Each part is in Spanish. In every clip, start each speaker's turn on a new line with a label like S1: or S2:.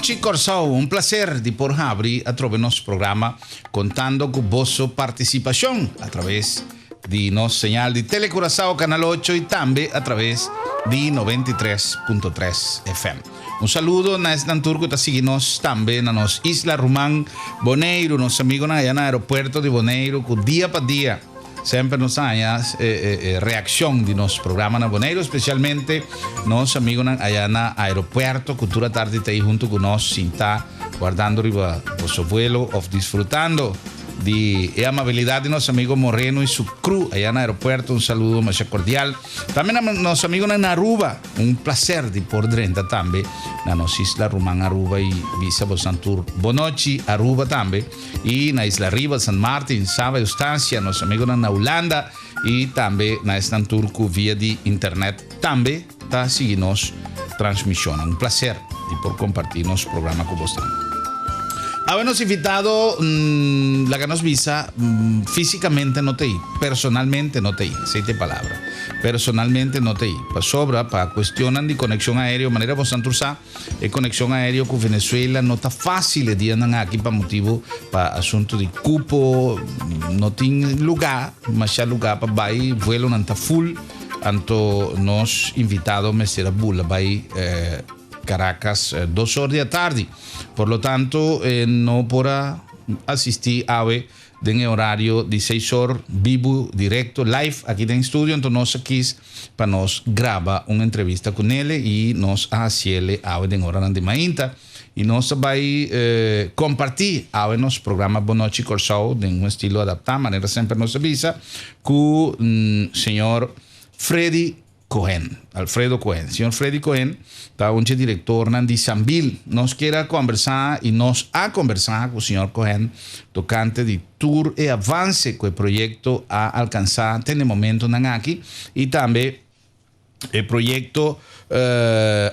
S1: noite, Corsão. Um prazer de por abrir através do nosso programa, contando com vossa participação através de nosso señal de Telecoração Canal 8 e também através de 93.3 FM. Um saludo na Esnantur que está seguindo também na nossa Isla Román Bonaire, nosso amigo na aeroporto de Bonaire, que dia para dia sempre nos há reação de nosso programa na Bonaire, especialmente nosso amigo allá na aeroporto, cultura tarde está aí junto conosco, sin está guardando riba o seu vuelo ou desfrutando de amabilidade de nosso amigo Moreno e sua crew allá no aeroporto. Um saludo mais cordial. Também a nosso amigo na Aruba, um prazer de por dentro também na nossa Isla Román Aruba e Visa Bosantur. Boa noite, Aruba também. E na Isla Riba, San Martín, Saba Eustácia, nosso amigo na Holanda e também na Estantur via de internet também está seguindo nos transmissão. Um prazer de por compartir nosso programa com vocês. Habemos invitado la que nos visa físicamente no te personalmente no te aceite palabra, personalmente no te para sobra, para cuestionan de conexión aérea, manera vos antursa, conexión aérea con Venezuela no está fácil de andar aquí para motivo, para asunto de cupo, no tiene lugar, mas ya lugar para vai, vuelo no está full, anto nos invitado me será bula, vai, Caracas 2 horas de la tarde. Por lo tanto, no podrá asistir a en horario de 6 horas, vivo, directo, live, aquí en el estudio. Entonces, nos aquí para nos graba una entrevista con él y nos hace en hora de mañana. Y nos va a compartir nos programas Bonochi Corsao en un estilo adaptado, manera siempre nos avisa, con señor Freddy Cohen, Alfredo Cohen. Señor Freddy Cohen está un director de Sambil. Nos quiere conversar y nos ha conversado con el señor Cohen tocante de tour y avance que el proyecto ha alcanzado en el momento aquí y también el proyecto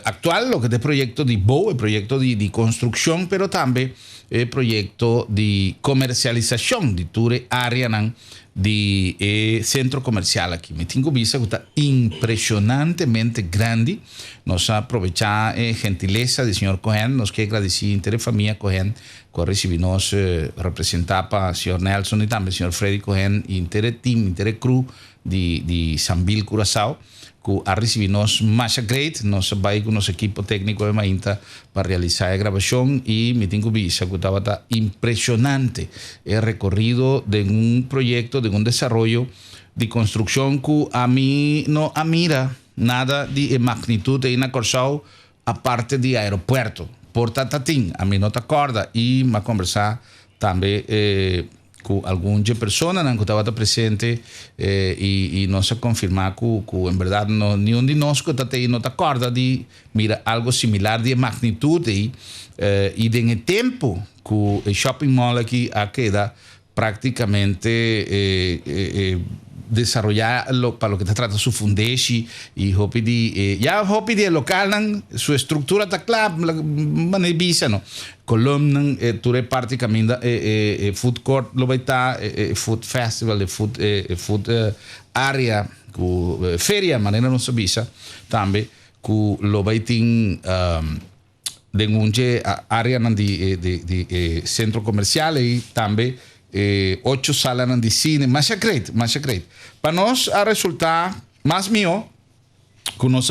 S1: actual, lo que es el proyecto de BO, el proyecto de construcción, pero también el proyecto de comercialización de tour área de centro comercial aquí. Me tengo vista que está impresionantemente grande. Nos aprovechar gentileza del señor Cohen. Nos quiere agradecer a la familia Cohen que recibimos representar para el señor Nelson y también el señor Freddy Cohen y el team, el crew de Sambil Curaçao que ha recibido más great, nos va a ir con los equipos técnicos de Mainta para realizar la grabación y me tengo vista que estaba impresionante el recorrido de un proyecto, de un desarrollo de construcción que a mí no admira nada de magnitud de una Corsao aparte de aeropuerto. Por Tatatín, a mí no te acorda y me ha conversado también con algunas personas que estaban presentes y nos ha confirmado que en verdad ni un de nosotros no te acuerda de mira algo similar de magnitud y en el tiempo que el shopping mall aquí ha quedado prácticamente desarrollar para lo que se trata su fundeshi y hopi de local su estructura está clara manera visa no columna ture prácticamente food court lo va a estar food festival de food area feria manera no se visa también que lo va a estar de un área de centro comercial y también 8 salas de cine, más secreto. Para nos a resultar más mío, que nos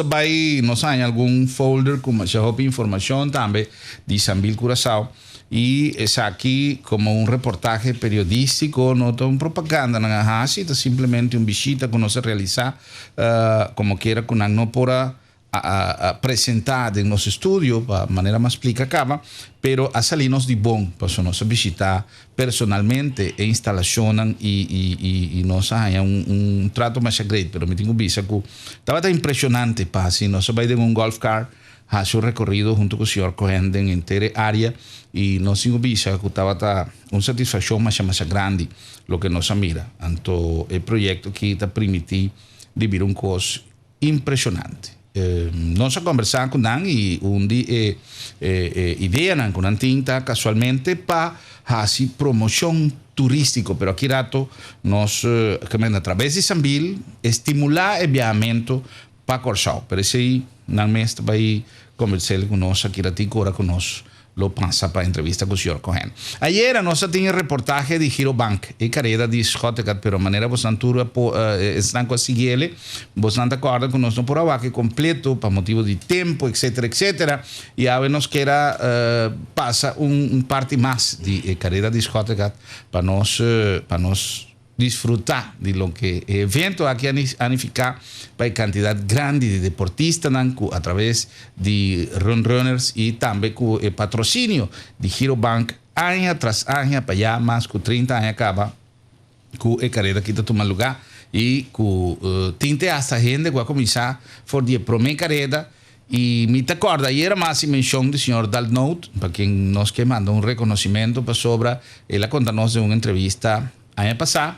S1: hay algún folder con más información también de Sambil Curaçao y es aquí como un reportaje periodístico, no un propaganda, nada así, simplemente un visita que no se realiza como quiera con no por a presentar en los estudios de manera más explicada, pero a salirnos de bon, pues nos visitar personalmente e instalación y nos haya un trato más great, pero me tengo vista que estaba tan impresionante para si nos va a ir en un golf car hace un recorrido junto con el señor Cohen en entera área y nos tengo vista que estaba una satisfacción más grande lo que nos mira, tanto el proyecto que está permitido vivir un cosa impresionante. Nos ha conversado con Dan y idea con tinta casualmente para hacer promoción turístico, pero aquí rato nos a través de Sambil estimular el viajamiento para Corsao. Pero ese nan mes vai conversar con nos aquí ratico ahora con nos lo pasa para entrevista con el señor Cohen. Ayer nós tínhamos reportaje de Giro Bank e carreira de Schottegat, pero de maneira bastante estão com a seguir, bastante acorda com nós no por que completo, para motivo de tempo, etc, etc. E a nos que era passa parte mais de carreira de Schottegat para nós disfrutar de lo que el evento aquí anifica para cantidad grande de deportistas a través de runners y también con el patrocinio de Giro Bank año tras año para allá más que 30 años acaba con el carrera que está tomando lugar y con tinte hasta gente que va a comenzar por la primera carrera. Y me te acuerdo, ayer más mención del señor Dalnout, para quien nos que manda un reconocimiento para sobra, él contanos de una entrevista año pasado,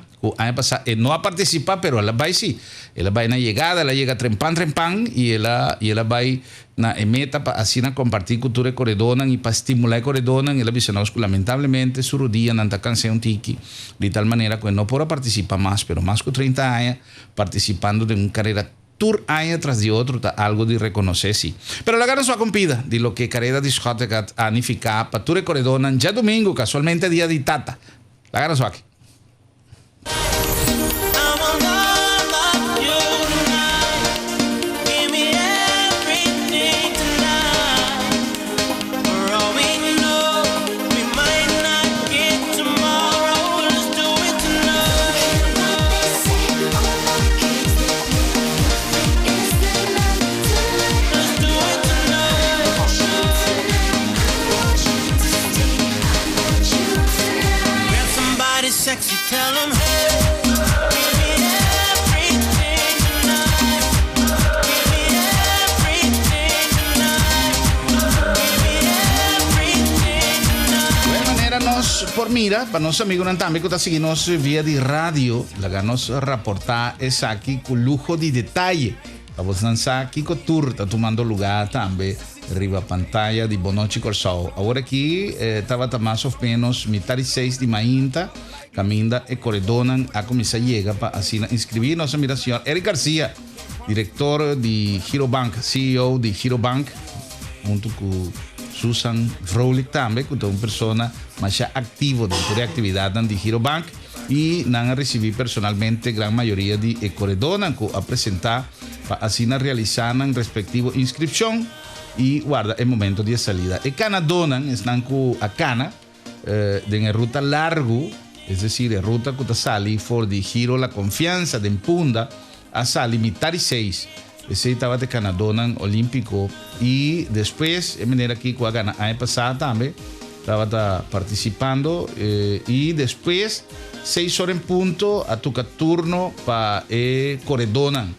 S1: él no va a participar, pero él va a sí. Él va a llegada, él llega trempan, y él va a meta para así compartir cultura de Corredonan y para estimular Corredonan. Él avisó que lamentablemente su rodilla no está cansado un tiki, de tal manera que no podrá participar más, pero más que 30 años participando de una carrera tour año tras de otro, algo de reconocer, sí. Pero la gana su acompida de lo que carrera de Schottegat anifica para Tour de Corredonan ya domingo, casualmente día de Tata. La gana su aquí.
S2: Sexy, tell them, hey, give me everything tonight. Give me everything tonight. Give me everything tonight.
S1: De manera nos por mira, para nos amigos también que está siguiendo vía de radio, la ganos reportar es aquí con lujo de detalle. Vamos a lanzar aquí con tour, está tomando lugar también. Arriba pantalla de Bonochi Corsao. Ahora aquí estaba más o menos mitad y 6 de mainta. Caminda e Corredonan a comenzar a llegar para así inscribirnos. Mira, señor Eric García, director de Giro Bank, CEO de Giro Bank, junto con Susan Froelich también, que es una persona más activa dentro de actividad de Giro Bank y han recibido personalmente gran mayoría de Corredonan a presentar para así realizar en respectivo inscripción y guarda el momento de salida. Y Canadonan están con a Cana en ruta largo. Es decir, la ruta que sale por de Giro La Confianza de Empunda a sali mitad y 6. Ese estaba de Canadonan Olímpico y después, de manera que a gana año pasado también estaba participando y después 6 horas en punto a tu turno para Corredonan.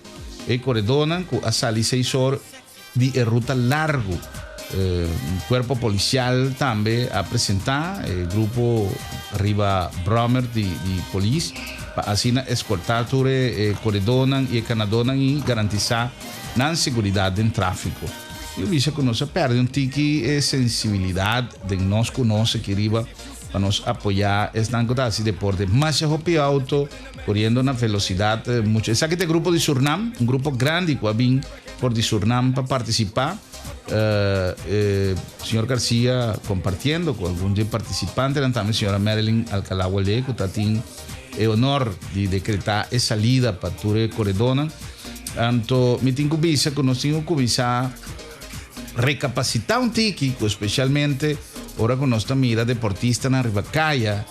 S1: Corredonan a sali 6 horas de ruta largo. Cuerpo policial también a presentar el grupo arriba Bromer de Police para así escoltar todo Corredonan y Canadonan y garantizar la seguridad del tráfico. Yo dije que no se pierde un tiki sensibilidad de nos conoce que arriba para nos apoyar esta así deporte más hopi auto corriendo una velocidad mucho. Es aquí este grupo de Surinam, un grupo grande que vino por de Surinam para participar. Señor García compartiendo con algún participante, también señora Marilyn Alcalá Huele, que tiene el honor de decretar esa salida para Tour Corredonan. Tanto me tengo visa que nos tengo que recapacitar un tiki, especialmente ahora con nuestra mira deportista en Ribacaya.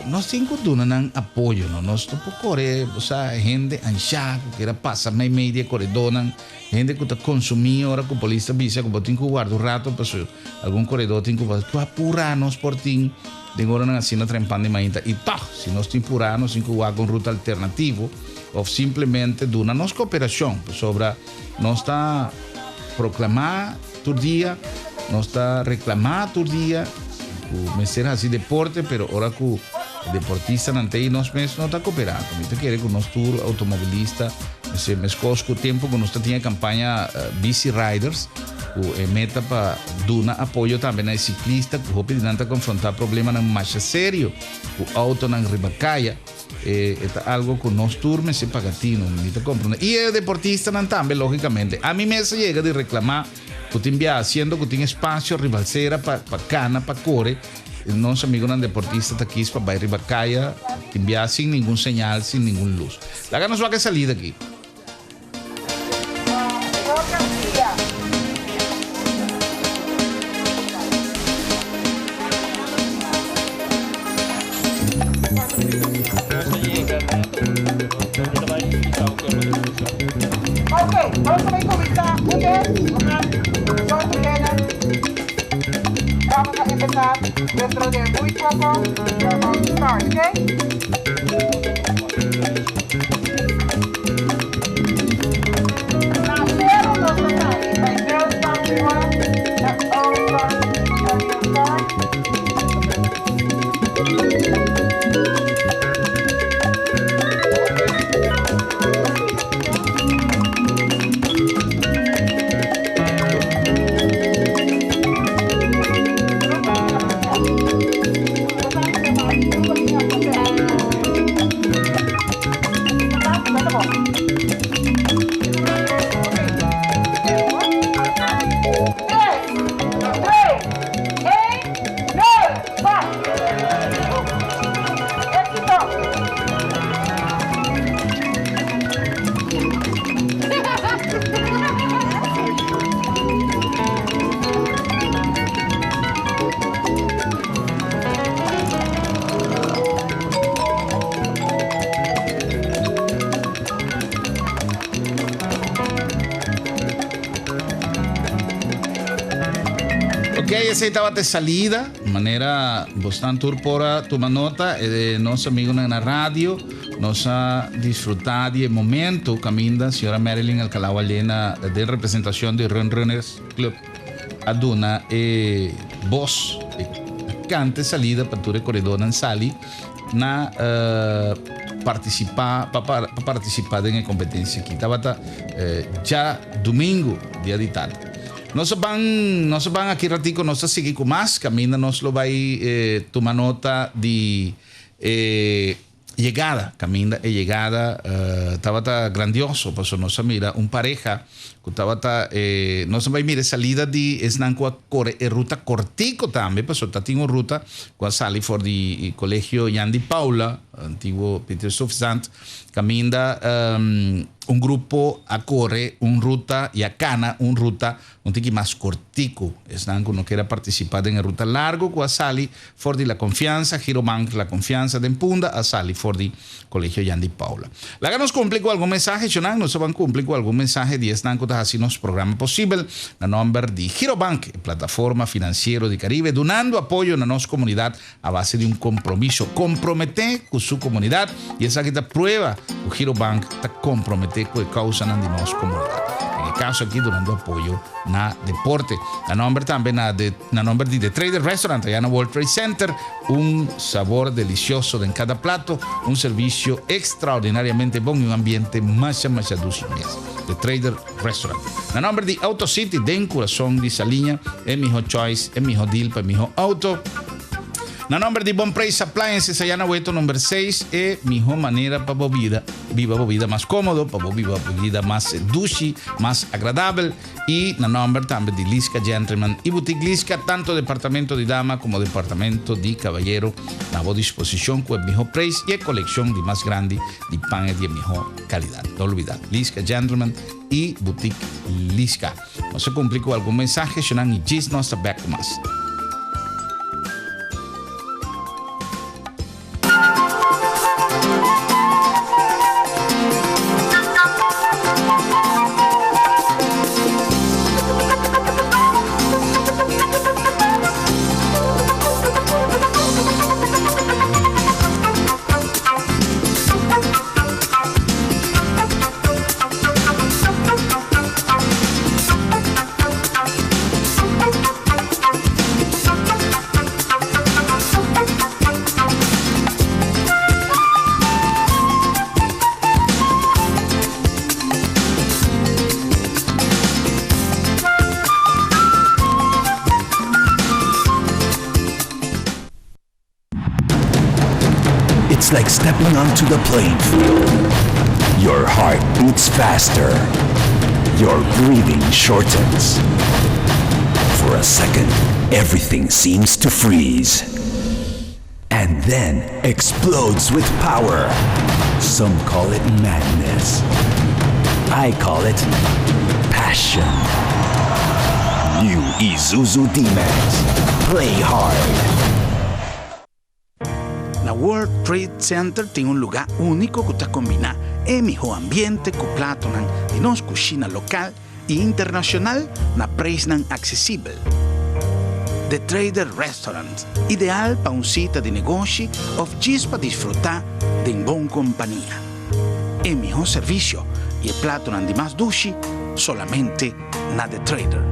S1: Nos tengo un apoyo, ¿no? Nos corre, o sea, gente ancha que era pasa media Corredonan, gente que está consumiendo ahora con policía visa, como tengo que guardar un rato, pues algún corredor tengo que apurarnos por ti, tengo ahora así una trempan de mainta y pa, si no estoy apurando, tengo que guardar con ruta alternativo o simplemente de una nos cooperación sobre no está proclamar tu día, no está reclamar tu día, me será así deporte, pero ahora que deportista nante nos mes no está cooperando. Me quiere con nos tour automovilista, me escosco tiempo con nosotros tiene campaña Bici Riders, meta para dar apoyo también a ciclista, que hope de confrontar problemas más serio, o auto en Ribacaya, algo con nos tour me se pagatino, me comprende. Y el deportista también lógicamente a mí me se llega de reclamar que te envía haciendo que tiene espacio, ribalcera, para cana, para core. Nos amigos eran deportistas aquí para Bay Ribacaya, te envía sin ningún señal, sin ningún luz. La gana nos va a salir de aquí.
S3: Okay, vamos a improvisar. Son together. Vamos a empezar dentro de muy poco. We're about to start, okay? Nacieron los tomates. My girls found one. That's all start.
S1: Ok, esa estaba de salida, de manera bastante turpora toma nota de nuestros amigos en la radio, nos ha disfrutado del momento, caminda, señora Marilyn Alcalá Llena, de representación de Run Runners Club, Aduna, voz, cante salida para tu corredor en Sali, na participar en la competencia aquí. Estaba ya domingo, día de tarde. Nos van aquí ratico, nos a seguir con más, camina, nos lo va a tomar nota de llegada, camina y llegada, estaba grandioso, pues nos mira, un pareja, que estaba nos va a mirar salida de esnanco ruta cortico también, pues tengo ruta, cuando sale por el colegio Yandy Paula, antiguo Peter Sufisant, camina un grupo a corre, un ruta y a cana, un ruta un tiki más cortico. Están que no quiera participar en el ruta largo, cuando sale for la confianza, Girobank la confianza de Empunda, a sale for el colegio Yandy Paula. La nos cumple con algún mensaje, Chonan, no se van a cumplir con algún mensaje de están que así nos programa posible, la nombre de Girobank, plataforma financiera de Caribe, donando apoyo a nuestra comunidad a base de un compromiso. Compromete con su comunidad y esa que está prueba que Girobank está comprometido con la causa de nuestra comunidad. En el caso aquí, donando apoyo na deporte. La nombre también na nombre de The Trader Restaurant, allá en World Trade Center, un sabor delicioso en cada plato, un servicio extraordinariamente bueno y un ambiente más dulce. The Trader Restaurant. La nombre de Auto City, den corazón de Saliña, es mi choice, es mi deal para mi auto. Na nombre de Bon Price Appliances, allá en Hueto, número 6, es mi manera para viva bebida más cómodo, para viva bebida más dulce, más agradable. Y na nombre también de Lisca Gentleman y Boutique Lisca, tanto departamento de dama como departamento de caballero, a voz disposición con el mejor precio y colección de más grande de panes de mejor calidad. No olvidar, Lisca Gentleman y Boutique Lisca. No se complicó algún mensaje, Shonan y Gis no está back con más.
S4: It's like stepping onto the playing field. Your heart beats faster. Your breathing shortens. For a second, everything seems to freeze. And then explodes with power. Some call it madness. I call it passion. New Isuzu D-Max. Play hard.
S5: La World Trade Center tem un lugar único que está combina el mejor ambiente couplado de nos cocina local e internacional na preço acessível. The Trader Restaurant, ideal para cita de negócio ou just para desfrutar de boa companhia. El mejor servicio y el plato de más dushi solamente na The Trader,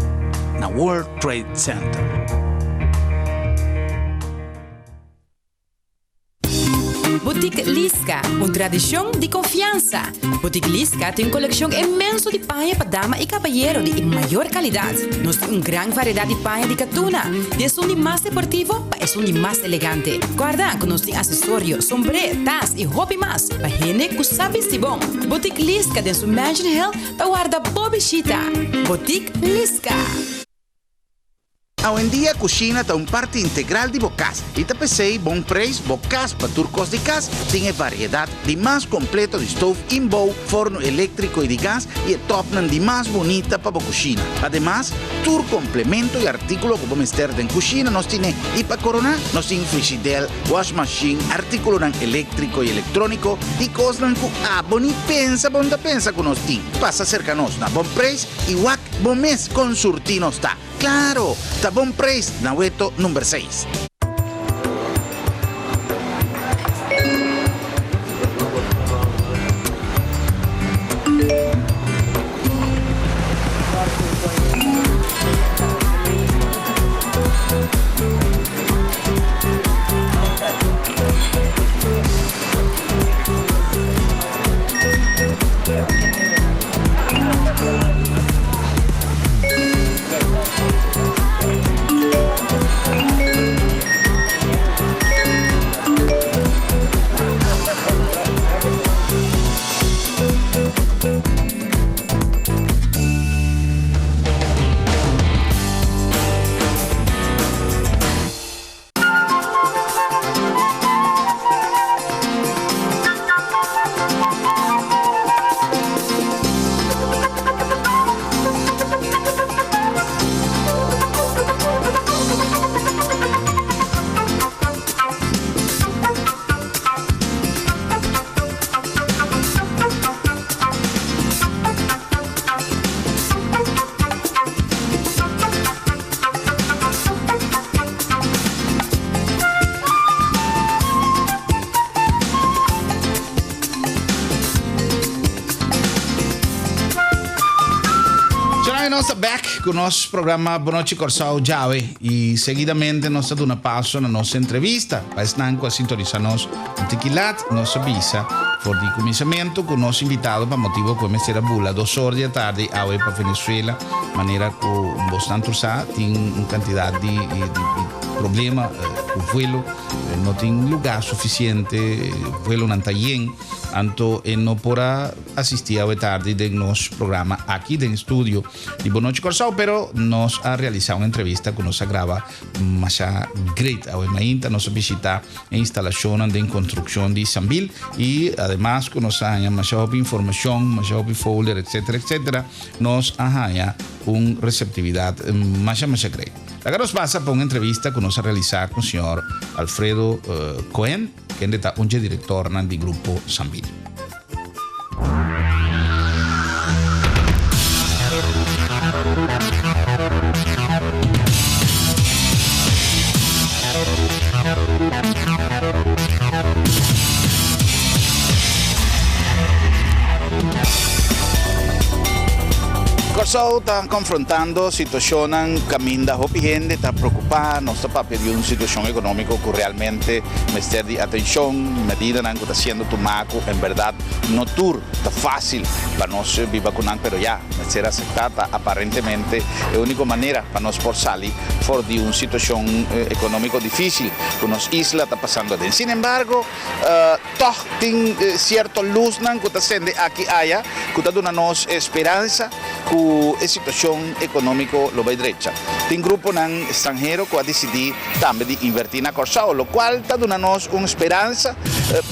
S5: na World Trade Center.
S6: Boutique Lisca, uma tradição de confiança. Boutique Lisca tem uma coleção imensa de panha para dama e caballero de maior qualidade. Nós temos uma grande variedade de panha de catuna, desde um de mais deportivo para um de mais elegante. Guarda que nós temos acessórios, sombrero, tas e roupa mais para gente que sabe se bom. Boutique Lisca dentro do Mansion Hill para guarda bobichita. Boutique Lisca.
S5: Hoje em dia, a cozinha está parte integral de bocas. E te pensei, bom preço, bocas para turcos de casa, tem variedade de mais completa de stove in bowl, forno elétrico e de gás e top de mais bonita para a cozinha. Además, tur complemento e artículo que vamos ter em cozinha, nós temos e para coronar, nós temos frigidaire, wash machine, artículo elétrico e eletrônico e coisas que boni pensa que nós temos. Passa cerca nós na bom preço e o bom mês com surtino está. Claro, está bom preço na Hueto número 6.
S1: Nós estamos back com o nosso programa Boa Noite Corsao Jawe e seguidamente nós estamos dando passo na nossa entrevista. Para estar a sintonizar-nos um tequilat, nossa visa, for de começamento com o nosso invitado para motivo que começar a bula 2 horas da tarde a para Venezuela, maneira que o bastante tem uma quantidade de problema com o vuelo, não tem lugar suficiente, o vuelo não está bem, então não podrá assistir a tarde do nosso programa aqui no estúdio de Boa Noite Corsao, pero nós a realizar uma entrevista que nós grava mais great a mainta nós visita a instalação de construção de Sambil e además que nós há mais informação, mais folder, etc, nós há uma receptividade mais great. Agora nos passa para uma entrevista que nós a realizar com o senhor Alfredo Cohen, que é um diretor do grupo Sambil. Corsao está confrontando situaciones caminda hopi gente está preocupada, no está para pedir una situación económica que realmente merece de atención, medida que está haciendo Tumaco, en verdad no tur, está fácil para nos vivir con pero ya, ser aceptada aparentemente es la única manera para nos por salir por de una situación económica difícil que nos isla está pasando. Sin embargo, todo tiene cierto luz que está haciendo aquí allá, que está dando esperanza que a situação econômica lo vai derecha.
S5: tem grupo nan extranjero que ha decidido también de invertir en Corsao, lo cual está dándonos una esperanza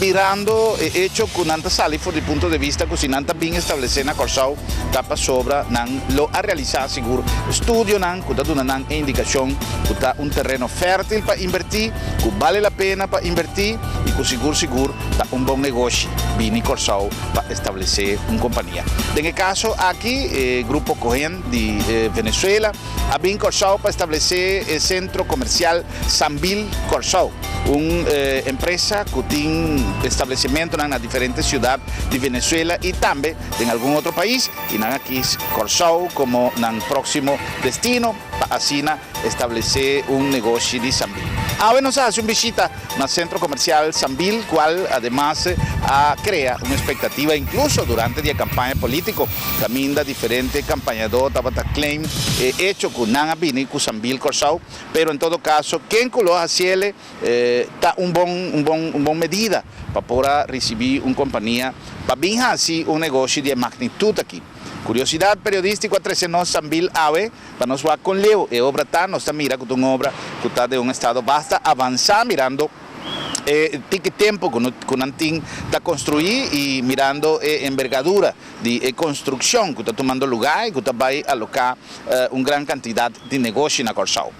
S5: mirando hecho con anta sali desde el punto de vista que si nanta bien establecer en Corsao tapa sobra nan lo a realizar seguro estudio nan que está dando indicación que está un terreno fértil para invertir, que vale la pena para invertir y que seguro está un buen negocio vini Corsao para establecer una compañía. En el caso aquí, Grupo Cohen de Venezuela ha venido Corsao para establecer el centro comercial Sambil Corsao, una empresa que tiene establecimiento en las diferentes ciudades de Venezuela y también en algún otro país, y aquí Corsao como un próximo destino para así establecer un negocio de Sambil. Ahora nos hace una visita al centro comercial Sambil, cual además crea una expectativa incluso durante la campaña política. Camina diferentes campañadores, tabata claim hecho con Nana Bini, con Sambil Corsao, pero en todo caso, quien lo hace está un buen medida para poder recibir una compañía, para bien así un negocio de magnitud aquí. Curiosidad periodística, 13 nos Sambil Ave, para nos va con Leo, obra está, nos está mira con una obra que está de un estado, basta avanzar mirando tiene tiempo con Antín está construir y mirando envergadura de construcción que está tomando lugar y que está va a alocar una gran cantidad de negocio en Corsao.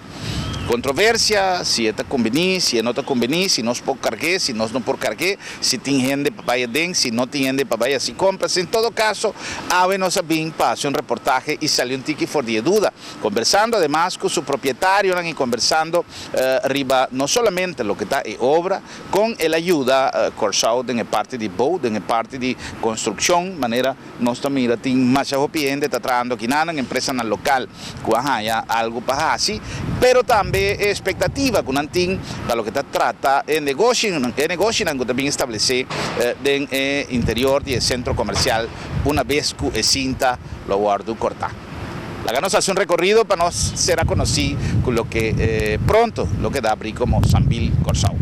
S5: Controversia, si está convenir, si no está convenir, si no es por cargué, si no es por cargué, si tiene gente para vaya den, si no tiene gente para vaya si compras. En todo caso, Ave nos pasó un reportaje y salió un tiki for de duda, conversando además con su propietario y conversando arriba no solamente lo que está en obra, con la ayuda Corsao de la parte de boat, de la parte de construcción, manera nos mira tiene más gente está trabajando aquí nada en empresa en el local, que ya algo para así, pero también expectativa con Antín para lo que trata el negocio que también establece en el interior del centro comercial una vez que cinta lo guardo corta. La nos hace un recorrido para nos ser conocido con lo que pronto lo que da abrir como Sambil Corsao.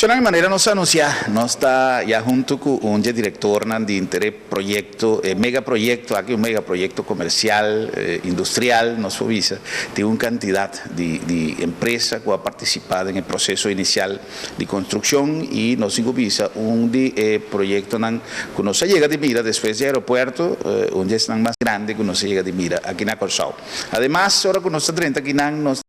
S5: De alguna manera nos anuncia, nos está ya junto con un director de interés proyecto, megaproyecto, aquí un megaproyecto comercial, industrial, nos avisa, tiene una cantidad de empresas que ha participado en el proceso inicial de construcción y nos avisa un proyecto que nos llega de mira después del aeropuerto, un es más grande que nos llega de mira aquí en Corsao. Además, ahora que nos está 30 aquí nos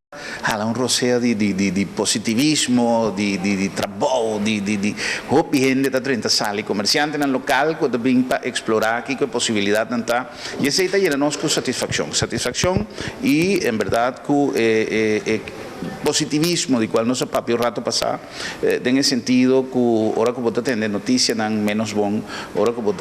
S5: hala un roceo de positivismo, de trabajo, de hopi gente está 30 sali, comerciante en el local, cuando viene para explorar aquí qué posibilidad está, y ese está lleno con satisfacción y en verdad que positivismo de cual nos papi un rato pasado en el sentido que ahora que vos tenés noticias dan menos bon ahora que vos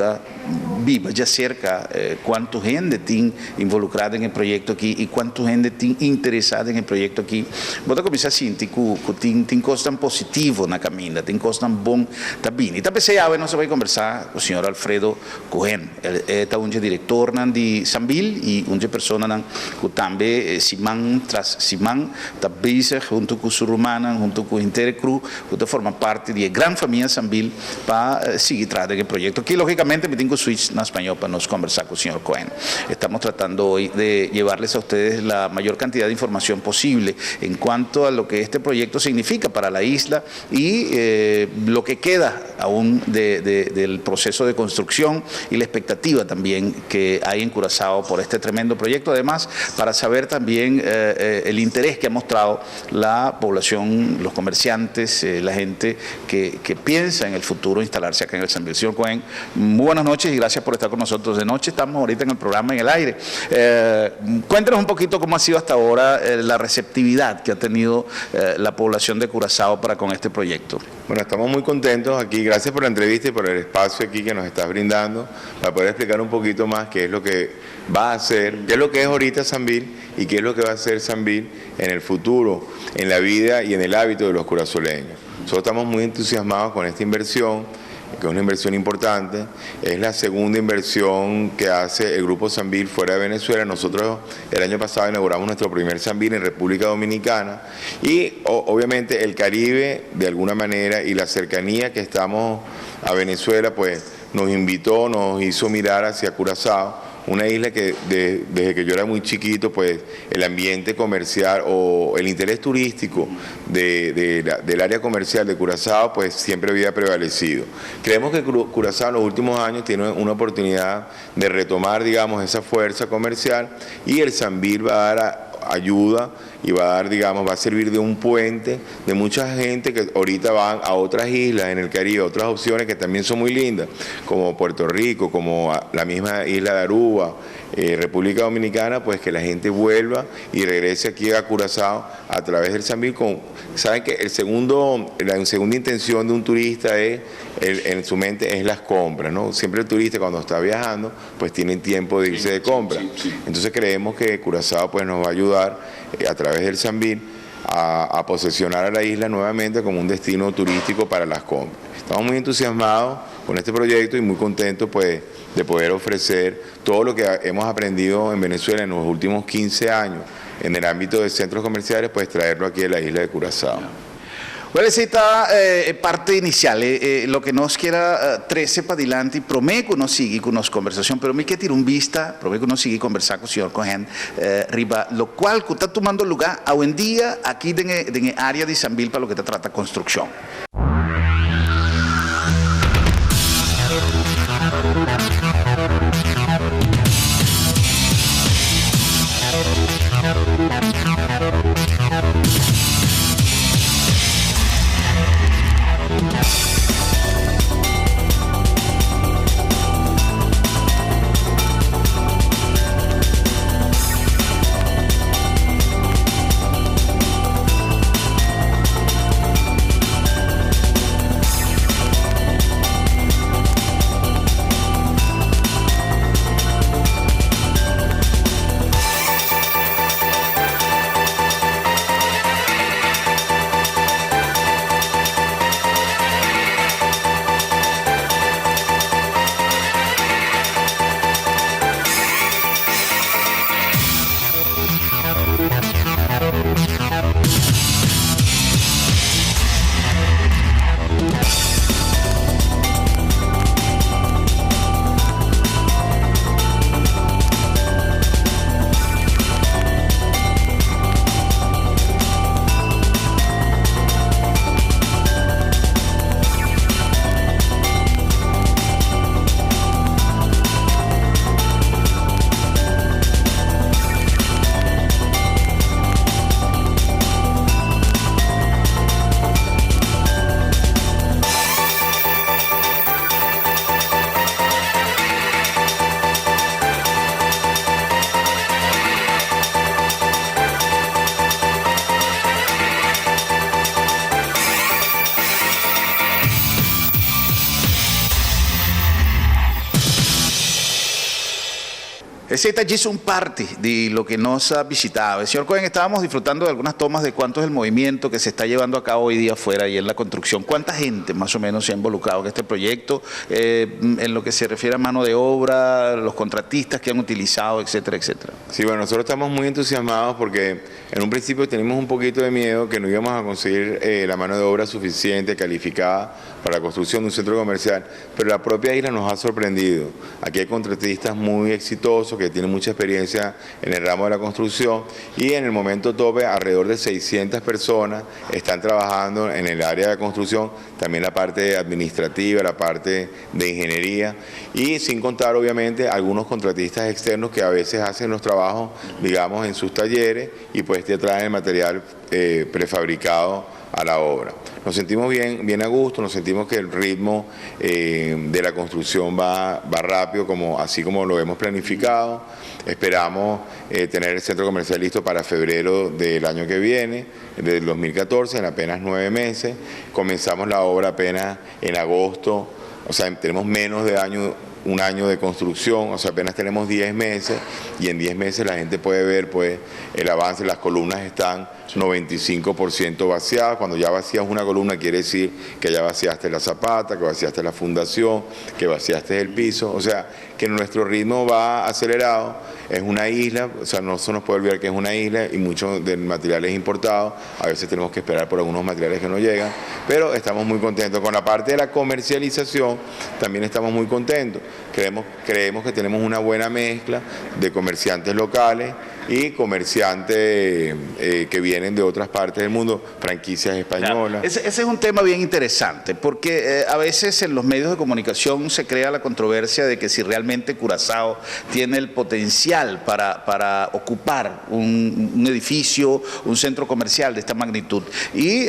S5: viva ya cerca cuánta gente tiene involucrada en el proyecto aquí y cuánta gente tiene interesada en el proyecto aquí vos comienza a sentir que tiene cosas tan positivas en la camina tiene cosas tan bon también y también ya no se va a conversar con el señor Alfredo Cohen él es un director de Sambil y una persona que también Simán tras Simán también junto con su rumana, junto con Intercru, que forma parte de la gran familia Sambil para seguir tratando el proyecto. Aquí, lógicamente, me tengo switch en español para nos conversar con el señor Cohen. Estamos tratando hoy de llevarles a ustedes la mayor cantidad de información posible en cuanto a lo que este proyecto significa para la isla y lo que queda aún del proceso de construcción y la expectativa también que hay en Curazao por este tremendo proyecto. Además, para saber también el interés que ha mostrado la población, los comerciantes, la gente que piensa en el futuro instalarse acá en el Sambil. Señor Cohen, muy buenas noches y gracias por estar con nosotros de noche. Estamos ahorita en el programa En el Aire. Cuéntanos un poquito cómo ha sido hasta ahora la receptividad que ha tenido la población de Curazao para con este proyecto.
S7: Bueno, estamos muy contentos aquí. Gracias por la entrevista y por el espacio aquí que nos estás brindando para poder explicar un poquito más qué es lo que va a hacer, qué es lo que es ahorita Sambil y qué es lo que va a hacer Sambil en el futuro, en la vida y en el hábito de los curazoleños. Nosotros estamos muy entusiasmados con esta inversión, que es una inversión importante. Es la segunda inversión que hace el Grupo Sambil fuera de Venezuela. Nosotros el año pasado inauguramos nuestro primer Sambil en República Dominicana y obviamente el Caribe de alguna manera y la cercanía que estamos a Venezuela pues nos invitó, nos hizo mirar hacia Curazao, una isla que desde que yo era muy chiquito, pues el ambiente comercial o el interés turístico del área comercial de Curazao, pues siempre había prevalecido. Creemos que Curazao en los últimos años tiene una oportunidad de retomar, digamos, esa fuerza comercial y el Sambil va a dar ayuda y va a dar, digamos, va a servir de un puente de mucha gente que ahorita van a otras islas en el Caribe, otras opciones que también son muy lindas, como Puerto Rico, como la misma isla de Aruba, República Dominicana, pues que la gente vuelva y regrese aquí a Curazao a través del Sambil. Saben que la segunda intención de un turista en su mente es las compras, ¿no? Siempre el turista cuando está viajando, pues tiene tiempo de irse de compra. Entonces creemos que Curazao pues nos va a ayudar a través del Sambil a posesionar a la isla nuevamente como un destino turístico para las compras. Estamos muy entusiasmados con este proyecto y muy contentos pues de poder ofrecer todo lo que hemos aprendido en Venezuela en los últimos 15 años en el ámbito de centros comerciales, pues traerlo aquí a la isla de Curazao.
S5: Bueno, esta parte inicial, lo que nos quiera trece para adelante, y promet que nos siga con nuestra conversación, pero me quiero tirar un vista, promet que nos siga conversar con el señor Cohen Riba, lo cual que está tomando lugar hoy en día aquí en el área de Sambil para lo que te trata construcción. Esta es un parte de lo que nos ha visitado. Señor Cohen, estábamos disfrutando de algunas tomas de cuánto es el movimiento que se está llevando a cabo hoy día afuera y en la construcción. ¿Cuánta gente más o menos se ha involucrado en este proyecto en lo que se refiere a mano de obra, los contratistas que han utilizado, etcétera, etcétera?
S7: Sí, bueno, nosotros estamos muy entusiasmados porque en un principio teníamos un poquito de miedo que no íbamos a conseguir la mano de obra suficiente, calificada para la construcción de un centro comercial, pero la propia isla nos ha sorprendido. Aquí hay contratistas muy exitosos que que tiene mucha experiencia en el ramo de la construcción, y en el momento tope alrededor de 600 personas están trabajando en el área de construcción, también la parte administrativa, la parte de ingeniería, y sin contar obviamente algunos contratistas externos que a veces hacen los trabajos, digamos, en sus talleres y pues te traen el material prefabricado a la obra. Nos sentimos bien a gusto, nos sentimos que el ritmo de la construcción va rápido, así como lo hemos planificado. Esperamos tener el centro comercial listo para febrero del año que viene, del 2014, en apenas 9 meses. Comenzamos la obra apenas en agosto, o sea, tenemos menos de un año de construcción, o sea, apenas tenemos 10 meses, y en 10 meses la gente puede ver pues el avance. Las columnas están 95% vaciadas. Cuando ya vacías una columna quiere decir que ya vaciaste la zapata, que vaciaste la fundación, que vaciaste el piso, o sea, que nuestro ritmo va acelerado. Es una isla, o sea, no se nos puede olvidar que es una isla y mucho del material es importado. A veces tenemos que esperar por algunos materiales que no llegan, pero estamos muy contentos. Con la parte de la comercialización también estamos muy contentos. Creemos que tenemos una buena mezcla de comerciantes locales y comerciantes que vienen de otras partes del mundo, franquicias españolas.
S5: Ese es un tema bien interesante, porque a veces en los medios de comunicación se crea la controversia de que si realmente Curazao tiene el potencial para ocupar un edificio, un centro comercial de esta magnitud. Y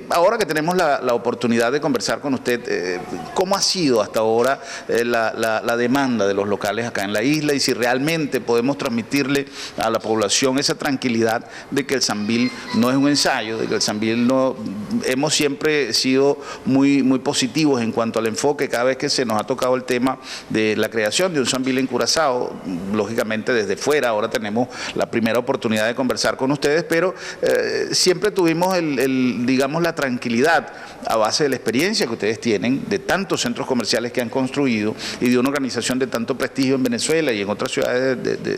S5: ahora que tenemos la oportunidad de conversar con usted, ¿cómo ha sido hasta ahora la demanda de los locales acá en la isla, y si realmente podemos transmitirle a la población esa tranquilidad de que el Sambil no es un ensayo, de que el Sambil no... Hemos siempre sido muy positivos en cuanto al enfoque cada vez que se nos ha tocado el tema de la creación de un Sambil en Curazao, lógicamente desde fuera. Ahora tenemos la primera oportunidad de conversar con ustedes, pero siempre tuvimos digamos, la tranquilidad a base de la experiencia que ustedes tienen, de tantos centros comerciales que han construido y de una organización de tanto prestigio en Venezuela y en otras ciudades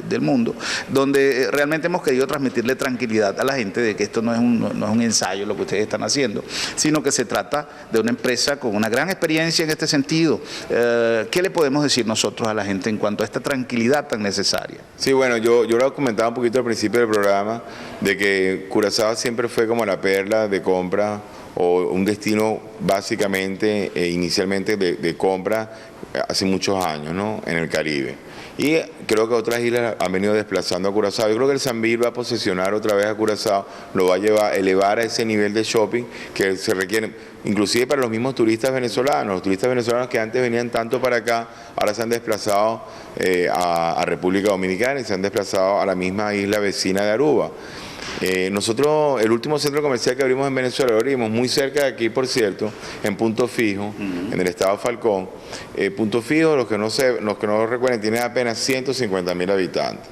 S5: del mundo, donde realmente hemos querido transmitirle tranquilidad a la gente de que esto no es un ensayo lo que ustedes están haciendo, sino que se trata de una empresa con una gran experiencia en este sentido. ¿Qué le podemos decir nosotros a la gente en cuanto a esta tranquilidad tan necesaria?
S7: Sí, bueno, yo lo comentaba un poquito al principio del programa, de que Curazao siempre fue como la perla de compra, o un destino básicamente, inicialmente de compra hace muchos años, ¿no?, en el Caribe. Y creo que otras islas han venido desplazando a Curazao. Yo creo que el Sambil va a posesionar otra vez a Curazao, lo va a elevar a ese nivel de shopping que se requiere, inclusive para los mismos turistas venezolanos. Los turistas venezolanos que antes venían tanto para acá, ahora se han desplazado a República Dominicana y se han desplazado a la misma isla vecina de Aruba. Nosotros, el último centro comercial que abrimos en Venezuela, lo abrimos muy cerca de aquí, por cierto, en Punto Fijo, en el estado Falcón. Punto Fijo, los que no recuerden, tiene apenas 150.000 habitantes.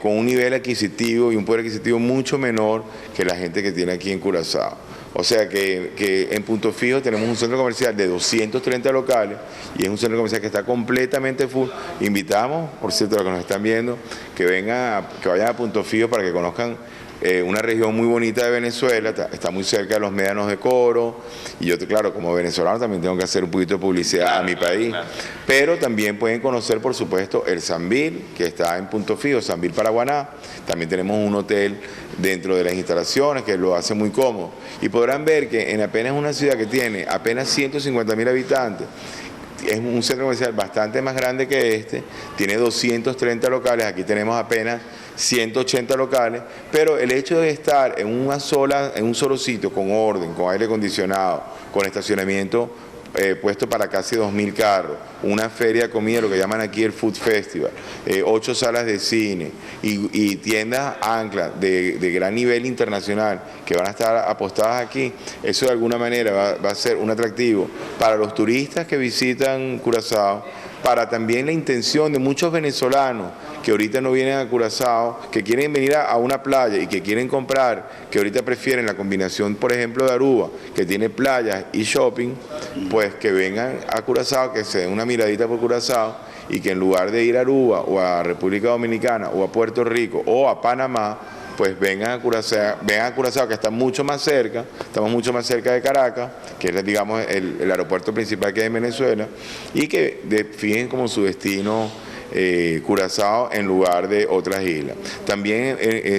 S7: Con un nivel adquisitivo y un poder adquisitivo mucho menor que la gente que tiene aquí en Curazao. O sea que en Punto Fijo tenemos un centro comercial de 230 locales y es un centro comercial que está completamente full. Invitamos, por cierto, a los que nos están viendo, que vayan a Punto Fijo para que conozcan una región muy bonita de Venezuela. Está muy cerca de los médanos de Coro, y yo, claro, como venezolano también tengo que hacer un poquito de publicidad a mi país. Pero también pueden conocer, por supuesto, el Sambil, que está en Punto Fijo, Sambil Paraguaná. También tenemos un hotel dentro de las instalaciones que lo hace muy cómodo. Y podrán ver que en apenas una ciudad que tiene apenas 150.000 habitantes, es un centro comercial bastante más grande que este, tiene 230 locales, aquí tenemos apenas 180 locales, pero el hecho de estar en un solo sitio, con orden, con aire acondicionado, con estacionamiento puesto para casi 2.000 carros, una feria de comida, lo que llaman aquí el Food Festival, 8 salas de cine y tiendas anclas de gran nivel internacional que van a estar apostadas aquí. Eso de alguna manera va a ser un atractivo para los turistas que visitan Curazao, para también la intención de muchos venezolanos que ahorita no vienen a Curazao, que quieren venir a una playa y que quieren comprar, que ahorita prefieren la combinación, por ejemplo, de Aruba, que tiene playas y shopping, pues que vengan a Curazao, que se den una miradita por Curazao, y que en lugar de ir a Aruba o a República Dominicana o a Puerto Rico o a Panamá, pues vengan a Curazao, que está mucho más cerca. Estamos mucho más cerca de Caracas, que es, digamos, el aeropuerto principal que hay en Venezuela, y que definen como su destino Curazao en lugar de otras islas. También,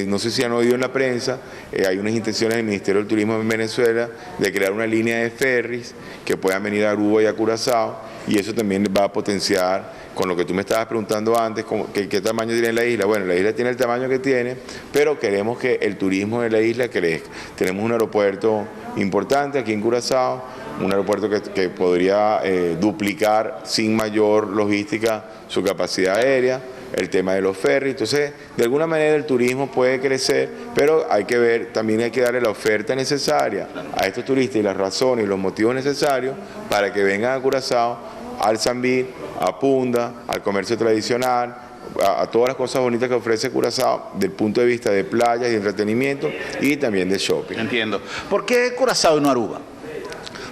S7: no sé si han oído en la prensa, hay unas intenciones del Ministerio del Turismo en Venezuela de crear una línea de ferries que puedan venir a Aruba y a Curazao, y eso también va a potenciar, con lo que tú me estabas preguntando antes, ¿qué tamaño tiene la isla? Bueno, la isla tiene el tamaño que tiene, pero queremos que el turismo de la isla crezca. Tenemos un aeropuerto importante aquí en Curazao, un aeropuerto que podría duplicar sin mayor logística su capacidad aérea, el tema de los ferries. Entonces, de alguna manera el turismo puede crecer, pero hay que ver, también hay que darle la oferta necesaria a estos turistas y las razones y los motivos necesarios para que vengan a Curazao, al Sambil, a Punda, al comercio tradicional, a todas las cosas bonitas que ofrece Curazao desde el punto de vista de playas y entretenimiento y también de shopping.
S1: Entiendo. ¿Por qué Curazao y no Aruba?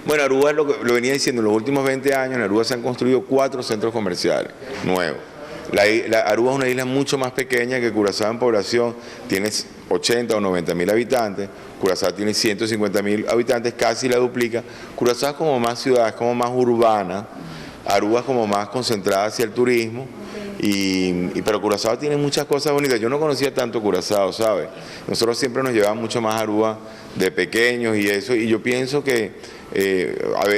S7: Bueno, Aruba, lo venía diciendo, en los últimos 20 años en Aruba se han construido 4 centros comerciales nuevos. Aruba es una isla mucho más pequeña que Curazao en población, tiene 80 o 90 mil habitantes, Curazao tiene 150 mil habitantes, casi la duplica. Curazao es como más ciudad, es como más urbana, Aruba es como más concentrada hacia el turismo, pero Curazao tiene muchas cosas bonitas. Yo no conocía tanto Curazao, ¿sabes? Nosotros siempre nos llevamos mucho más a Aruba de pequeños y eso, y yo pienso que,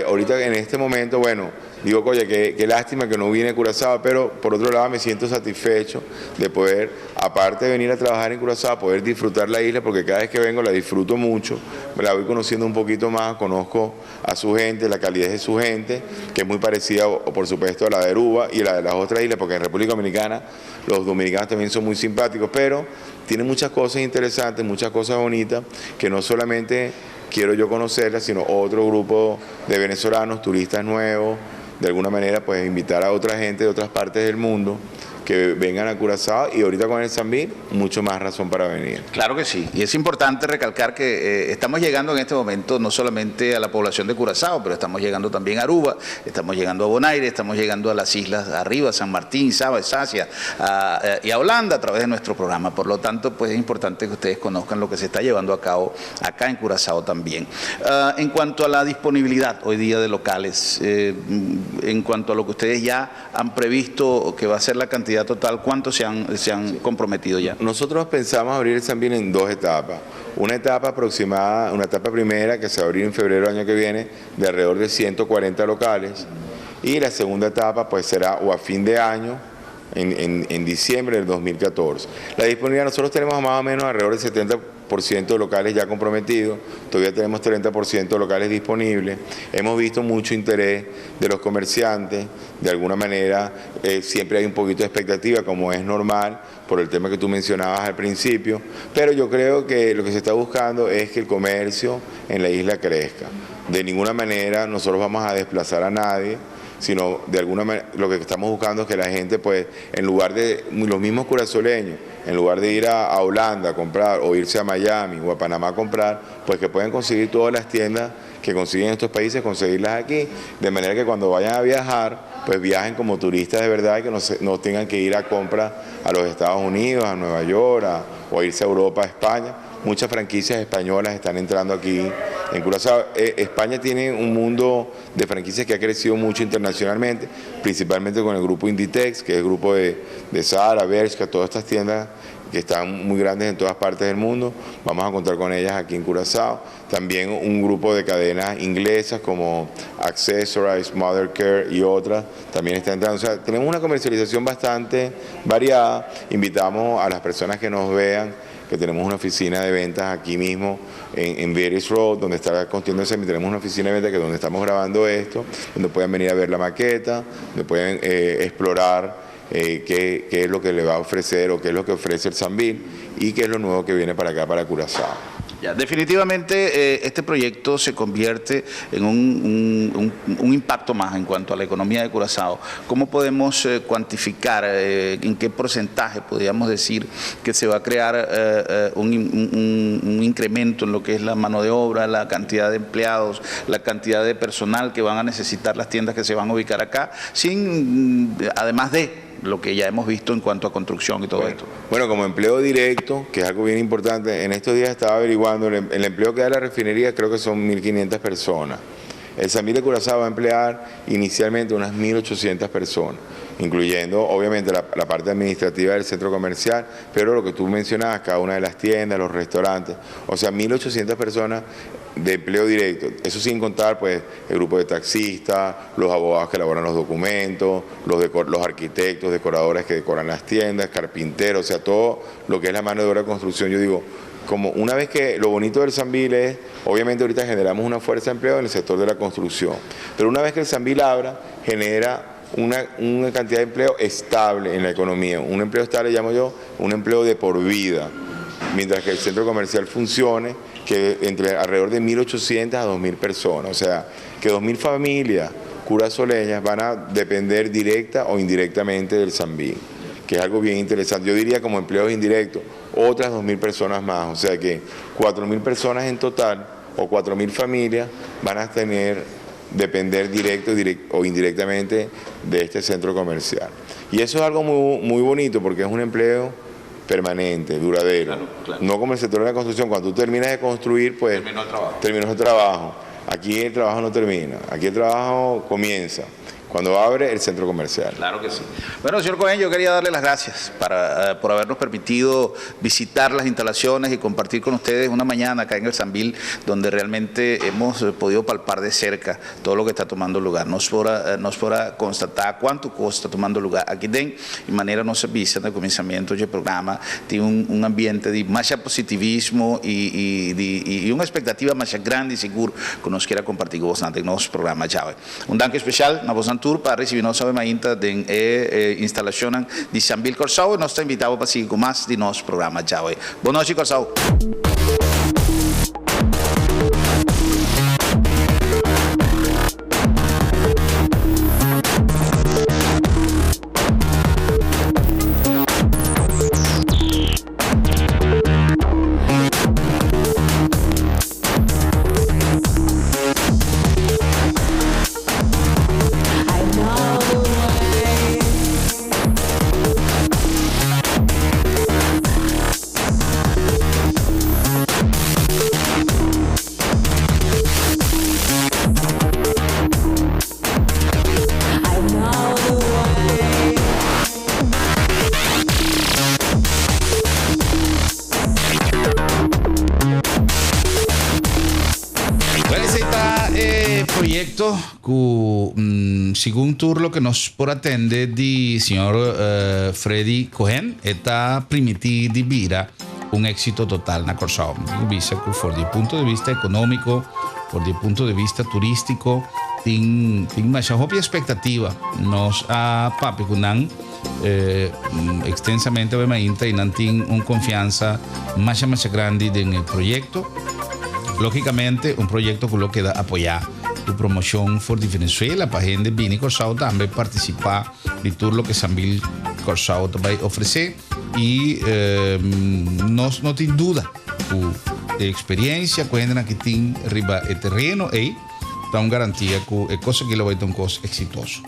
S7: ahorita en este momento, bueno, digo, oye, qué lástima que no vine a Curazao, pero por otro lado me siento satisfecho de poder, aparte de venir a trabajar en Curazao, poder disfrutar la isla, porque cada vez que vengo la disfruto mucho, me la voy conociendo un poquito más, conozco a su gente, la calidez de su gente, que es muy parecida, por supuesto, a la de Aruba y a la de las otras islas, porque en República Dominicana los dominicanos también son muy simpáticos, pero tiene muchas cosas interesantes, muchas cosas bonitas, que no solamente quiero yo conocerlas, sino otro grupo de venezolanos, turistas nuevos, de alguna manera pues invitar a otra gente de otras partes del mundo que vengan a Curazao, y ahorita con el Sambil, mucho más razón para venir.
S1: Claro que sí, y es importante recalcar que estamos llegando en este momento no solamente a la población de Curazao, pero estamos llegando también a Aruba, estamos llegando a Bonaire, estamos llegando a las islas arriba, San Martín, Saba, Sacia y a Holanda a través de nuestro programa. Por lo tanto, pues es importante que ustedes conozcan lo que se está llevando a cabo acá en Curazao también. En cuanto a la disponibilidad hoy día de locales, en cuanto a lo que ustedes ya han previsto que va a ser la cantidad total, ¿cuántos se han comprometido ya?
S7: Nosotros pensamos abrir el Sambil en 2 etapas. Una etapa aproximada, una etapa primera que se va a abrir en febrero del año que viene, de alrededor de 140 locales, y la segunda etapa pues será o a fin de año, en diciembre del 2014. La disponibilidad, nosotros tenemos más o menos alrededor del 70% de locales ya comprometidos, todavía tenemos 30% de locales disponibles. Hemos visto mucho interés de los comerciantes, de alguna manera siempre hay un poquito de expectativa, como es normal, por el tema que tú mencionabas al principio, pero yo creo que lo que se está buscando es que el comercio en la isla crezca. De ninguna manera nosotros vamos a desplazar a nadie, sino de alguna manera lo que estamos buscando es que la gente, pues, en lugar de los mismos curazoleños, en lugar de ir a Holanda a comprar o irse a Miami o a Panamá a comprar, pues que puedan conseguir todas las tiendas que consiguen en estos países, conseguirlas aquí, de manera que cuando vayan a viajar, pues viajen como turistas de verdad y que no tengan que ir a compra a los Estados Unidos, a Nueva York, o a irse a Europa, a España. Muchas franquicias españolas están entrando aquí en Curazao. España tiene un mundo de franquicias que ha crecido mucho internacionalmente, principalmente con el grupo Inditex, que es el grupo de Zara, Bershka, todas estas tiendas que están muy grandes en todas partes del mundo. Vamos a contar con ellas aquí en Curazao. También un grupo de cadenas inglesas como Accessorize, Mother Care y otras también están entrando. O sea, tenemos una comercialización bastante variada. Invitamos a las personas que nos vean que tenemos una oficina de ventas aquí mismo en Veris Road, donde está Contiendo Semi. Tenemos una oficina de ventas que es donde estamos grabando esto, donde pueden venir a ver la maqueta, donde pueden explorar qué es lo que le va a ofrecer o qué es lo que ofrece el Sambil y qué es lo nuevo que viene para acá, para Curazao.
S1: Ya, definitivamente este proyecto se convierte en un impacto más en cuanto a la economía de Curazao. ¿Cómo podemos cuantificar en qué porcentaje podríamos decir que se va a crear un incremento en lo que es la mano de obra, la cantidad de empleados, la cantidad de personal que van a necesitar las tiendas que se van a ubicar acá, además de lo que ya hemos visto en cuanto a construcción y todo esto?
S7: Bueno, como empleo directo, que es algo bien importante, en estos días estaba averiguando, el empleo que da la refinería creo que son 1.500 personas. El Sambil de Curazao va a emplear inicialmente unas 1.800 personas, incluyendo obviamente la parte administrativa del centro comercial, pero lo que tú mencionabas, cada una de las tiendas, los restaurantes, o sea, 1.800 personas de empleo directo, eso sin contar pues el grupo de taxistas, los abogados que elaboran los documentos, los arquitectos, decoradores que decoran las tiendas, carpinteros, o sea, todo lo que es la mano de obra de construcción. Yo digo, como una vez que lo bonito del Sambil es, obviamente ahorita generamos una fuerza de empleo en el sector de la construcción, pero una vez que el Sambil abra, genera una cantidad de empleo estable en la economía. Un empleo estable, llamo yo, un empleo de por vida, mientras que el centro comercial funcione, que entre alrededor de 1.800 a 2.000 personas, o sea, que 2.000 familias curazoleñas van a depender directa o indirectamente del Sambil, que es algo bien interesante. Yo diría como empleos indirectos, otras 2.000 personas más, o sea que 4.000 personas en total o 4.000 familias van a depender directo o indirectamente de este centro comercial. Y eso es algo muy, muy bonito porque es un empleo permanente, duradero. Claro. No como el sector de la construcción, cuando tú terminas de construir, pues terminó el trabajo. Aquí el trabajo no termina, aquí el trabajo comienza cuando abre el centro comercial.
S5: Claro que sí. Bueno, señor Cohen, yo quería darle las gracias por habernos permitido visitar las instalaciones y compartir con ustedes una mañana acá en el Sambil, donde realmente hemos podido palpar de cerca todo lo que está tomando lugar. Nos podrá constatar cuánto cosa está tomando lugar aqui dentro, de maneira não se vista no começamento do programa, tem um ambiente de mais positivismo e uma expectativa mais grande e seguro que nos queira compartir com vocês no nosso programa. Tchau. Danke especial na vossa tour para recibir nossa mainta de instalação de Sambil Curazao e nós te invitamos para seguir com mais de nosso programa. Tchau. Boa noite, Curazao. proyecto que, según tur lo que nos por atende di signor Freddy Cohen, está permitir di vira un éxito total na Curazao. Visa que por el punto de vista económico, por el punto de vista turístico, tin más expectativa. Nos a papi kunan extensamente obviamente y nan tin un confianza más grande en el proyecto. Lógicamente, un proyecto que lo queda apoyar tu promoción por Venezuela para gente Bini Curazao también participar de todo lo que Sambil Curazao te va a ofrecer y no tiene duda de experiencia cuando aquí tiene arriba el terreno y da una garantía que es cosa que lo va a ser un cosa exitoso.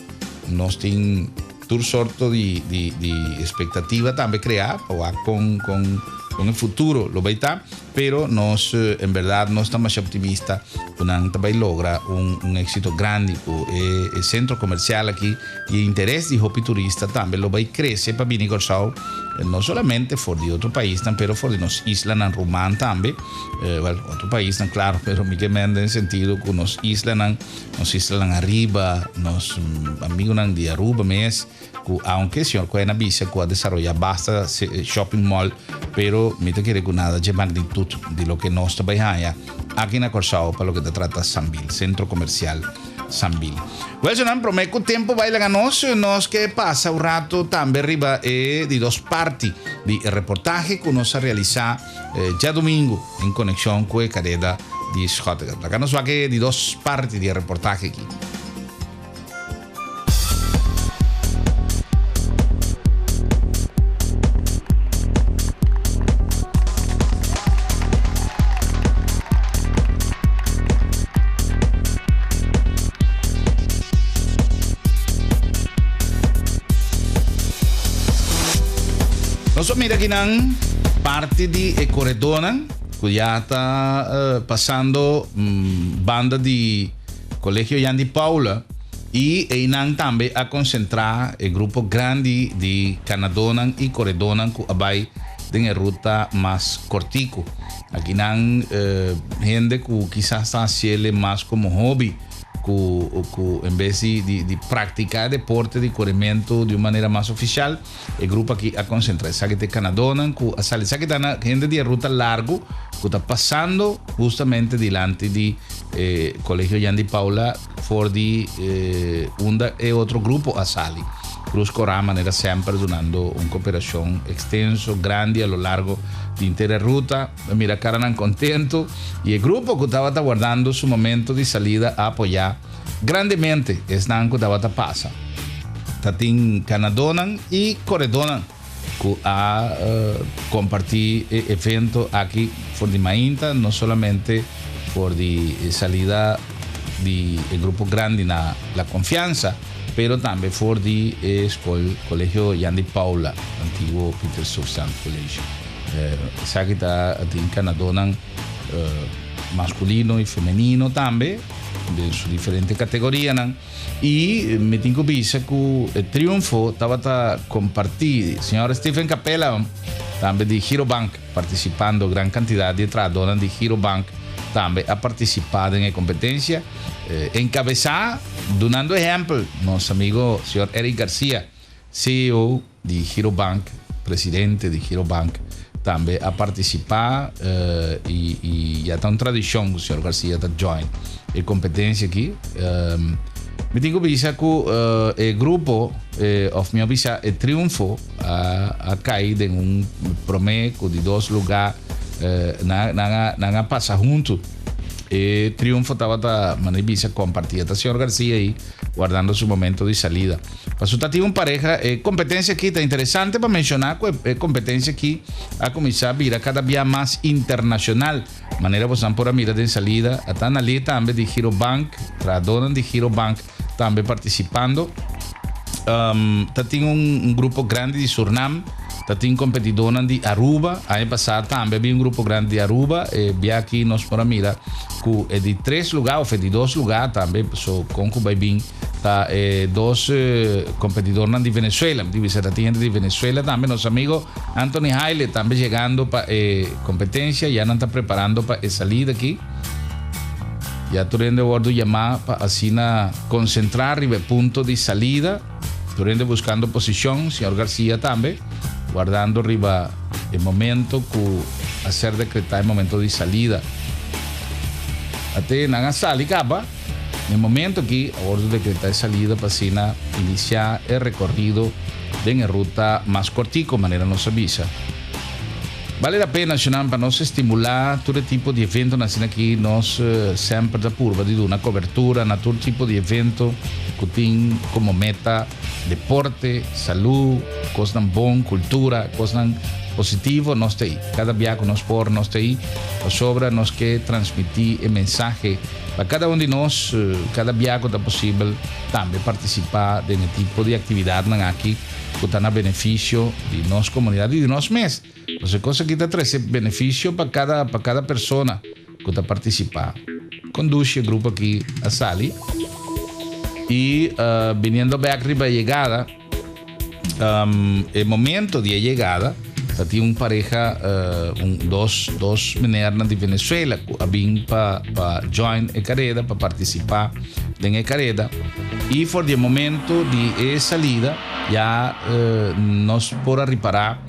S5: Nos tiene tu sorto de expectativa también crear con el futuro lo va a estar, pero nos en verdad no estamos más optimistas cuando logra un éxito grande. El centro comercial aquí y el interés de hopi turista también lo va a crecer para Bini Curazao, no solamente por de otro país, pero por de nos islas en Rumán también, otro país, claro, pero me queda en el sentido que nos islas arriba, nos amigos de Aruba, aunque el señor Cohen avisa que va a desarrollar basta shopping mall, pero me te quiere que nada de magnitud de lo que nos trabaja aquí en Curazao para lo que te trata Sambil, centro comercial Sambil. Bueno, no prometo que el tiempo va a ir a nos que pasa un rato también arriba de dos partes de reportaje que nos ha realizado ya domingo en conexión con la carrera de Schottegard. Acá nos va a quedar de dos partes de reportaje aquí. Nosotros mira aquí nan parte de Corredona que ya está pasando banda de
S1: Colegio Yandy Paula y Einan también a concentrar el grupo grande de Canadonan y Coredonan que abai en ruta más cortico. Aquí nan gente que quizás está haciendo más como hobby, que en vez de practicar deporte de corrimiento de una manera más oficial, el grupo aquí a concentrar. Sabe que Canadonan, que sale, sabe que está gente de ruta largo, que está pasando justamente delante de Colegio Yandy Paula, for de otro grupo a salir. Cruz Corá manera siempre donando una cooperación extenso, grande a lo largo de entera ruta. Mira, Caranan contento y el grupo que estaba guardando su momento de salida a apoyar grandemente es Nanco Tabata pasa. Tatín Canadonan y Coredonan que a compartir evento aquí por de Mainta, no solamente por de salida del grupo grande na la confianza, pero también por el Colegio Yandy Paula, antiguo Peter Substant College. Sabe que está en Canadonan masculino y femenino también, de sus diferentes categorías. Y me tengo que decir que el triunfo estaba compartido. Señor Stephen Capella, también de Hero Bank, participando gran cantidad de tradonas de Hero Bank, también ha participado en la competencia. Encabezada, donando ejemplo, nuestro amigo señor Eric García, CEO de Hero Bank, presidente de Hero Bank, también ha participado y ya está una tradición, el señor García está join en competencia aquí. Me tengo que decir que el grupo of mi avisa el triunfo ha caído en un promedio de 2 lugares, nada pasa juntos. El triunfo estaba manivisa compartida el señor García ahí guardando su momento de salida. Pasó una pareja, competencia aquí está interesante para mencionar que competencia aquí ha comenzado a virar cada día más internacional. Manera pues por a mirar de salida, están allí también de Hero Bank, tradonan de Hero Bank también participando. Tiene un grupo grande de Surinam. Tem competidores de Aruba. Año pasado también había un grupo grande de Aruba. Vi aquí nos para mira que es de 3 lugares o de 2 lugares también. So, con Cubaibín, 2 competidores de Venezuela. Gente de Venezuela también. Nuestro amigo Anthony Haile también llegando para competencia. Ya no está preparando para salir de aquí. Ya tuve de bordo llamar para así concentrar el punto de salida. Tuve buscando posición. Señor García también. Guardando arriba el momento que hacer decretar el momento de salida. Hasta nada sale capa. En el momento que ahora decretar salida para iniciar el recorrido de la ruta más cortico, manera nos avisa. Vale la pena, para nos estimular todo tipo de evento, aquí nos siempre da curva de una cobertura, todo tipo de evento que tiene como meta deporte, salud, cosas bon, cultura, cosas positivo, nos está ahí. Cada viaje nos por nos está ahí. La sobra nos que transmitir el mensaje para cada uno de nosotros, cada viaje está posible también participar de este tipo de actividad aquí que está a beneficio de nuestra comunidad y de nuestro mes. Entonces, cosa que trae beneficio para cada persona que está participando. Conduce el grupo aquí a Sali y viniendo back arriba de llegada, el momento de llegada, tiene una pareja, dos meninas de Venezuela que vienen para join el carrera, para participar en el carrera. Y por el momento de salida, ya nos podrá reparar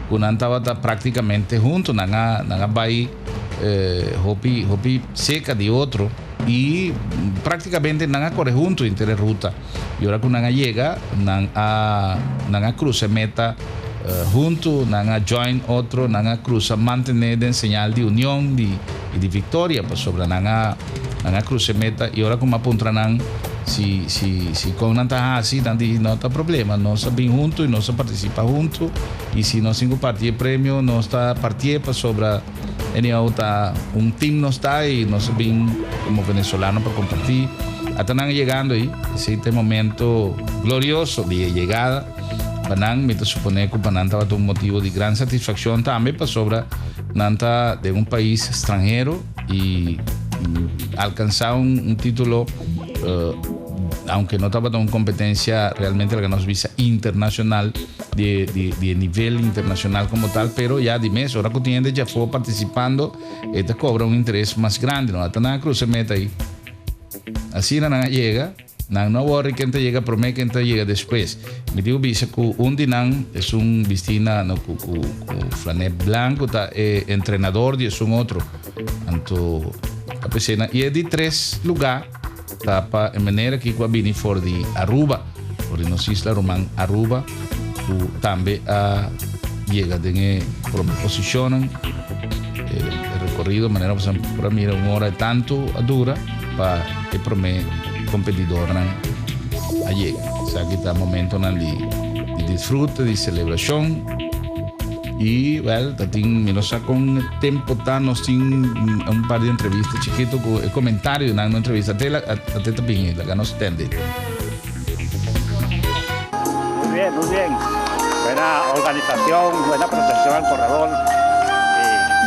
S1: que no estaba prácticamente juntos, no va hopi seca de otro y prácticamente no corre juntos en la ruta. Y ahora que no llega, no cruza meta junto, no join otro, no cruza mantener en señal de unión y de victoria, pues sobre no cruza meta y ahora como apuntan si con una taja así no está problema, no se ven juntos y no se participa juntos y si no cinco partidos premio no está partido para sobre un team no está y no se ven como venezolano para compartir hasta están llegando ahí este momento glorioso de llegada Panam me supone que Panam estaba un motivo de gran satisfacción también para sobre nanta de un país extranjero y alcanzar un título aunque no estaba en competencia realmente la que nos visa internacional de nivel internacional como tal, pero ya de mes, ahora que tiene ya fue participando, esta cobra un interés más grande, no hasta nada cruz se mete ahí. Así nada llega, no borre que llega, promete que entra llega después. Me digo visa que un dinan es un vistina no con flanet blanco, entrenador y es un otro, tanto la piscina y es de 3 lugares. Tapa en manera que qua vini for di Aruba, por nos isla Román Aruba, también llega de posicionan el recorrido de manera para mí una hora tanto dura para que prome competidor a llegar. O sea que está momento de disfrute, de celebración. Y bueno, me lo saco un tiempo nos tiene un par de entrevistas chiquitos con el comentario de una entrevista a ti también la que nos entiende.
S8: Muy bien, muy bien. Buena organización, buena protección al corredor. Y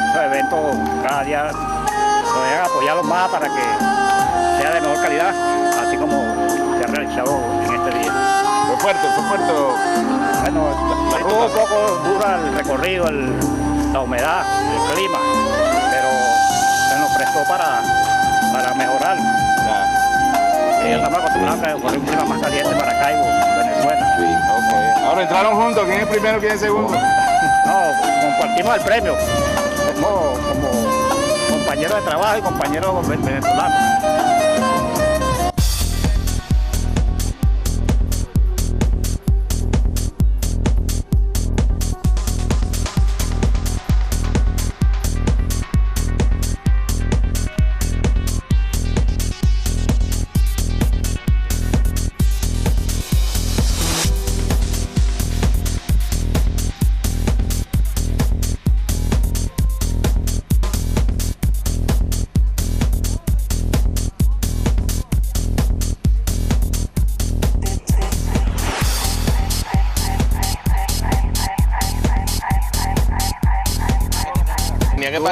S8: estos eventos cada día nos deben apoyarlos más para que sea de mejor calidad, así como se ha realizado en este día.
S7: Fue fuerte.
S8: Bueno, estuvo un poco dura el recorrido, la humedad, el clima, pero se nos prestó para mejorar. Y estamos acostumbrados a un clima más caliente para Caibo, Venezuela.
S7: Sí, okay. Ahora entraron juntos, ¿quién es primero, quién es segundo?
S8: No, compartimos el premio, como compañeros de trabajo y compañeros venezolanos.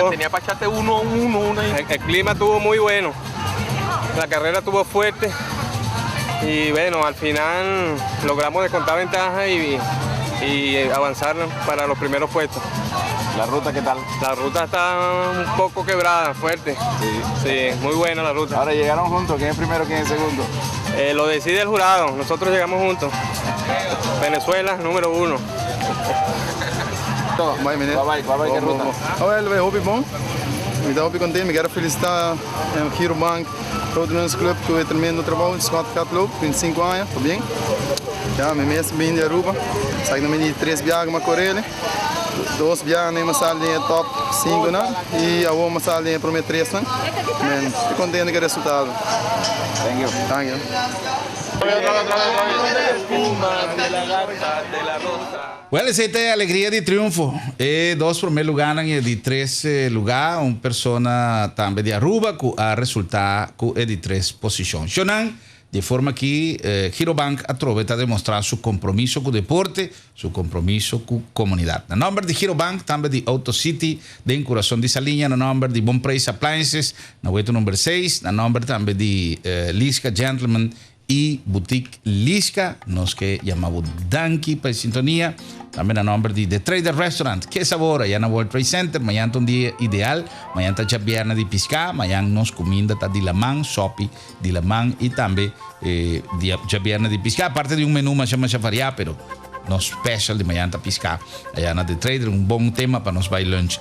S9: Tenía para echarte uno. El clima estuvo muy bueno, la carrera estuvo fuerte y bueno, al final logramos descontar ventaja y avanzar para los primeros puestos.
S7: ¿La ruta qué tal?
S9: La ruta está un poco quebrada, fuerte. Sí, muy buena la ruta.
S7: Ahora llegaron juntos, ¿quién es primero, quién es segundo?
S9: Lo decide el jurado, nosotros llegamos juntos. Venezuela, número 1.
S7: Bye, que ruta.
S10: Wij hopen bom. Ik ben contente. Ik quero felicitar o Giro Bank, todo o nosso clube que eu termino no trabalho, de 4 clube, 25 anos, tá bem? Já, me mesmo bem de Aruba, saí na minha 3 viagens na Coreia, 2 viagens em uma sala de top 5, né? E a uma sala de prometer 3, né? Estou contente com o resultado. Thank you.
S1: Bueno, esa es alegría de triunfo. 2 primeros lugares y de 3 lugares. Una persona también de Aruba que ha resultado de 3 posiciones. De forma que Girobank aprovecha a demostrar su compromiso con el deporte, su compromiso con la comunidad. En nombre de Girobank, también de AutoCity, de Corazón de Saliña, en nombre de Bon Price Appliances, en vuelta número 6, en nombre también de Lisca Gentleman y Boutique Lisca, nos que llamamos Danky para sintonía. También a nombre de The Trader Restaurant, que sabor, allá en el World Trade Center. Mañana un día ideal, mañana está viernes de pescar, mañana nos comida está de la man, sopi de la man y también ya viernes de pescar, aparte de un menú más variado, pero no special de mañana está pescar. Allá en The Trader, un buen tema para nos buy lunch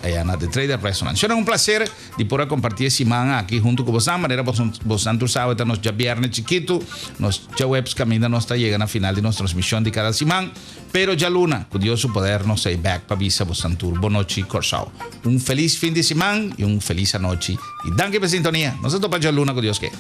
S1: allá en The Trader Restaurant. Será un placer de poder compartir semana aquí junto con vos. De manera vos santos sábado, nos ya viernes chiquito, nos ya webs camina, nos está llegando a final de nuestra transmisión de cada semana. Pero ya luna, con Dios su poder, nos say back para visa vos santur. Bonochi, Corsao. Un feliz fin de semana y un feliz anoche. Y danke por sintonía. Nos vemos para ya luna, con Dios que.